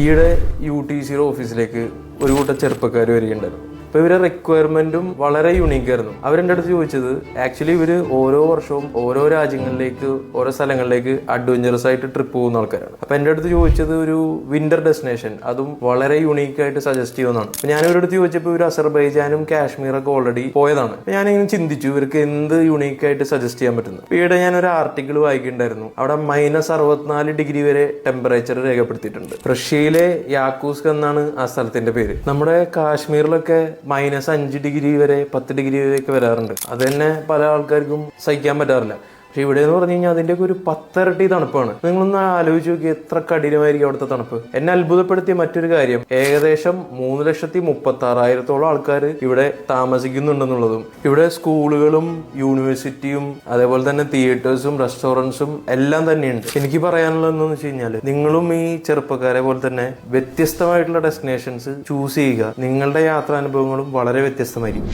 ഈയിടെ UTCയുടെ ഓഫീസിലേക്ക് ഒരു കൂട്ടം ചെറുപ്പക്കാർ വരികയുണ്ടായിരുന്നു. അപ്പോൾ ഇവരുടെ റിക്വയർമെൻറ്റും വളരെ യുണീക്കായിരുന്നു. അവരെൻ്റെ അടുത്ത് ചോദിച്ചത് ആക്ച്വലി ഇവർ ഓരോ വർഷവും ഓരോ രാജ്യങ്ങളിലേക്ക്, ഓരോ സ്ഥലങ്ങളിലേക്ക് അഡ്വഞ്ചറസ് ആയിട്ട് ട്രിപ്പ് പോകുന്ന ആൾക്കാരാണ്. അപ്പോൾ എൻ്റെ അടുത്ത് ചോദിച്ചത് ഒരു വിൻ്റർ ഡെസ്റ്റിനേഷൻ, അതും വളരെ യുണീക്കായിട്ട് സജസ്റ്റ് ചെയ്യുന്നതാണ്. അപ്പോൾ ഞാൻ ഇവരുടെ അടുത്ത് ചോദിച്ചപ്പോൾ ഇവർ അസർബൈജാനും കാശ്മീറൊക്കെ ഓൾറെഡി പോയതാണ്. അപ്പോൾ ഞാനിങ്ങനെ ചിന്തിച്ചു ഇവർക്ക് എന്ത് യുണീക്കായിട്ട് സജസ്റ്റ് ചെയ്യാൻ പറ്റുന്നു. അപ്പോൾ ഈയിടെ ഞാനൊരു ആർട്ടിക്കിൾ വായിക്കുന്നുണ്ടായിരുന്നു. അവിടെ -64 ഡിഗ്രി വരെ ടെമ്പറേച്ചർ രേഖപ്പെടുത്തിയിട്ടുണ്ട്. റഷ്യയിലെ യാക്കൂസ്ക് എന്നാണ് ആ സ്ഥലത്തിന്റെ പേര്. നമ്മുടെ കാശ്മീരിലൊക്കെ -5 ഡിഗ്രി വരെ 10 ഡിഗ്രി വരെയൊക്കെ വരാറുണ്ട്. അത് തന്നെ പല ആൾക്കാർക്കും സഹിക്കാൻ പറ്റാറില്ല. പക്ഷെ ഇവിടെ എന്ന് പറഞ്ഞു കഴിഞ്ഞാൽ അതിൻ്റെയൊക്കെ ഒരു 10 ഇരട്ടി തണുപ്പാണ്. നിങ്ങളൊന്ന് ആലോചിച്ച് നോക്കി എത്ര കഠിനമായിരിക്കും അവിടുത്തെ തണുപ്പ്. എന്നെ അത്ഭുതപ്പെടുത്തിയ മറ്റൊരു കാര്യം, ഏകദേശം 3,36,000 ആൾക്കാർ ഇവിടെ താമസിക്കുന്നുണ്ടെന്നുള്ളതും, ഇവിടെ സ്കൂളുകളും യൂണിവേഴ്സിറ്റിയും അതേപോലെ തന്നെ തിയേറ്റേഴ്സും റെസ്റ്റോറൻറ്റ്സും എല്ലാം തന്നെയുണ്ട്. എനിക്ക് പറയാനുള്ളത് എന്താണെന്ന് വെച്ച് കഴിഞ്ഞാൽ, നിങ്ങളും ഈ ചെറുപ്പക്കാരെ പോലെ തന്നെ വ്യത്യസ്തമായിട്ടുള്ള ഡെസ്റ്റിനേഷൻസ് ചൂസ് ചെയ്യുക. നിങ്ങളുടെ യാത്രാനുഭവങ്ങളും വളരെ വ്യത്യസ്തമായിരിക്കും.